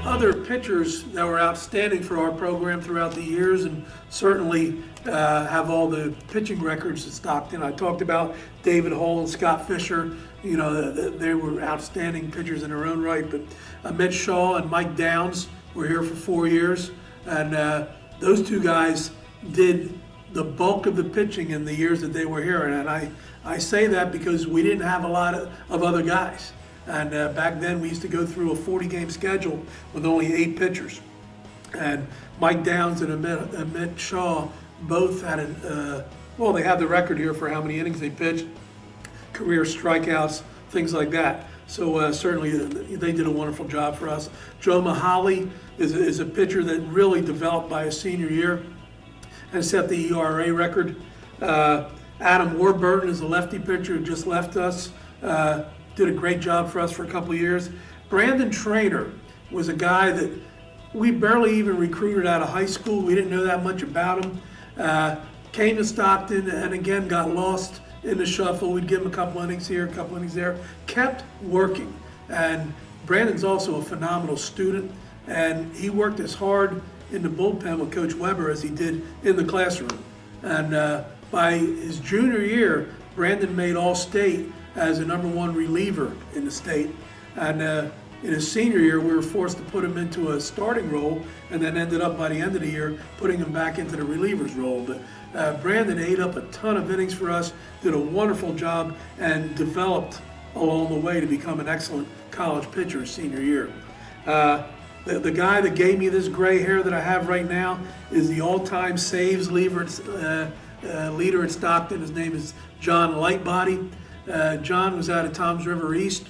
other pitchers that were outstanding for our program throughout the years, and certainly have all the pitching records at Stockton. I talked about David Hall and Scott Fisher. You know, they were outstanding pitchers in their own right. But Mitch Shaw and Mike Downs were here for 4 years, and those two guys did the bulk of the pitching in the years that they were here. And I say that because we didn't have a lot of other guys. And back then we used to go through a 40-game schedule with only 8 pitchers. And Mike Downs and Amit Shaw both had they have the record here for how many innings they pitched, career strikeouts, things like that. So certainly they did a wonderful job for us. Joe Mahaly is a pitcher that really developed by his senior year and set the ERA record. Adam Warburton is a lefty pitcher who just left us. Did a great job for us for a couple of years. Brandon Trainer was a guy that we barely even recruited out of high school. We didn't know that much about him. Came to Stockton and again got lost in the shuffle. We'd give him a couple innings here, a couple innings there. Kept working. And Brandon's also a phenomenal student. And he worked as hard in the bullpen with Coach Weber as he did in the classroom. And by his junior year, Brandon made All-State as a #1 reliever in the state. And in his senior year, we were forced to put him into a starting role, and then ended up by the end of the year putting him back into the reliever's role. But Brandon ate up a ton of innings for us, did a wonderful job, and developed along the way to become an excellent college pitcher his senior year. The guy that gave me this gray hair that I have right now is the all-time saves leader at Stockton. His name is John Lightbody. John was out of Toms River East,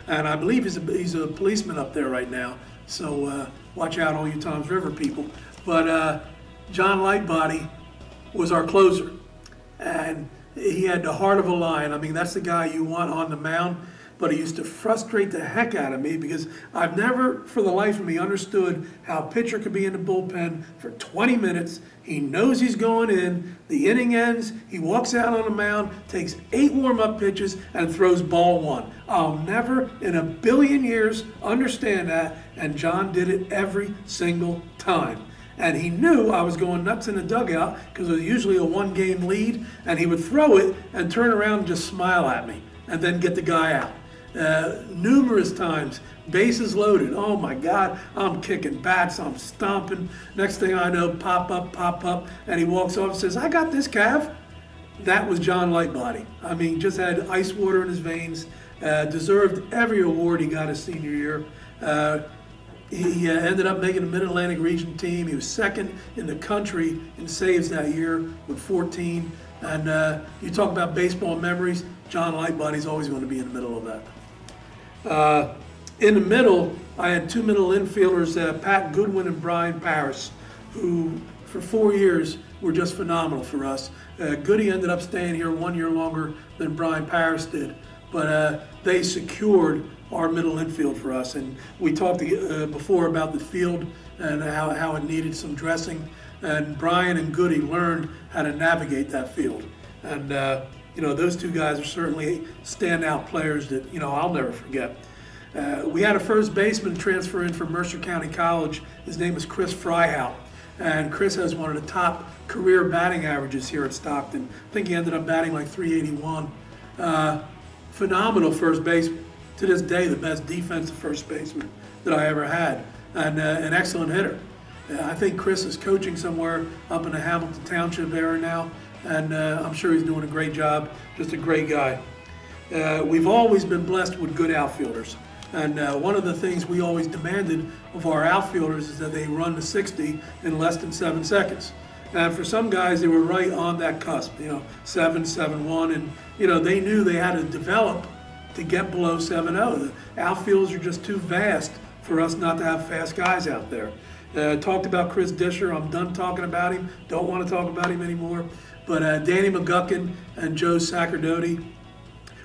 and I believe he's a policeman up there right now. So watch out, all you Toms River people. But John Lightbody was our closer, and he had the heart of a lion. I mean, that's the guy you want on the mound. But he used to frustrate the heck out of me because I've never, for the life of me, understood how a pitcher could be in the bullpen for 20 minutes. He knows he's going in, the inning ends, he walks out on the mound, takes 8 warm-up pitches, and throws ball 1. I'll never in a billion years understand that, and John did it every single time. And he knew I was going nuts in the dugout because it was usually a 1-game lead, and he would throw it and turn around and just smile at me and then get the guy out. Numerous times, bases loaded. Oh my God, I'm kicking bats, I'm stomping. Next thing I know, pop up, and he walks off and says, "I got this, Cav." That was John Lightbody. I mean, just had ice water in his veins, deserved every award he got his senior year. He ended up making the Mid-Atlantic Region team. He was second in the country in saves that year with 14. And you talk about baseball memories, John Lightbody's always going to be in the middle of that. In the middle, I had 2 middle infielders, Pat Goodwin and Brian Paris, who for 4 years were just phenomenal for us. Goody ended up staying here 1 year longer than Brian Paris did, but they secured our middle infield for us. And we talked before about the field and how it needed some dressing. And Brian and Goody learned how to navigate that field. And those 2 guys are certainly standout players that I'll never forget. We had a first baseman transfer in from Mercer County College. His name is Chris Fryhout, and Chris has one of the top career batting averages here at Stockton. I think he ended up batting like .381. Phenomenal first baseman. To this day, the best defensive first baseman that I ever had, and an excellent hitter. I think Chris is coaching somewhere up in the Hamilton Township area now, and I'm sure he's doing a great job. Just a great guy. We've always been blessed with good outfielders, and one of the things we always demanded of our outfielders is that they run to 60 in less than 7 seconds. And for some guys, they were right on that cusp, 7.1, and they knew they had to develop to get below 7.0. The outfields are just too vast for us not to have fast guys out there. Talked about Chris Disher. I'm done talking about him. Don't want to talk about him anymore. But Danny McGuckin and Joe Sacerdoti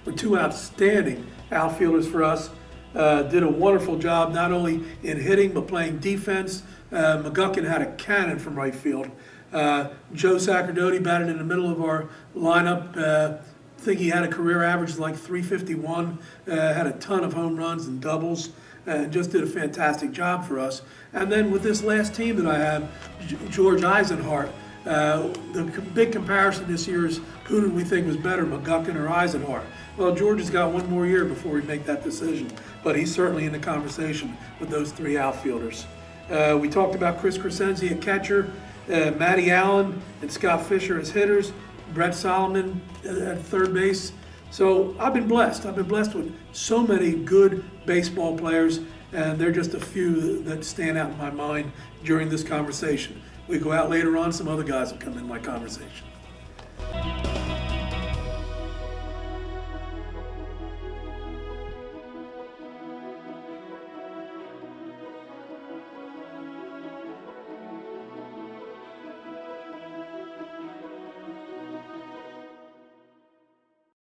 were 2 outstanding outfielders for us. Did a wonderful job not only in hitting but playing defense. McGuckin had a cannon from right field. Joe Sacerdoti batted in the middle of our lineup. think he had a career average like 351, had a ton of home runs and doubles, and just did a fantastic job for us. And then with this last team that I have, George Eisenhart, the big comparison this year is who did we think was better, McGuckin or Eisenhart? Well, George has got one more year before we make that decision, but he's certainly in the conversation with those three outfielders. We talked about Chris Crescenzi at catcher, Matty Allen and Scott Fisher as hitters, Brett Solomon at third base. So I've been blessed. I've been blessed with so many good baseball players, and they're just a few that stand out in my mind during this conversation. We go out later on, some other guys will come in my conversation.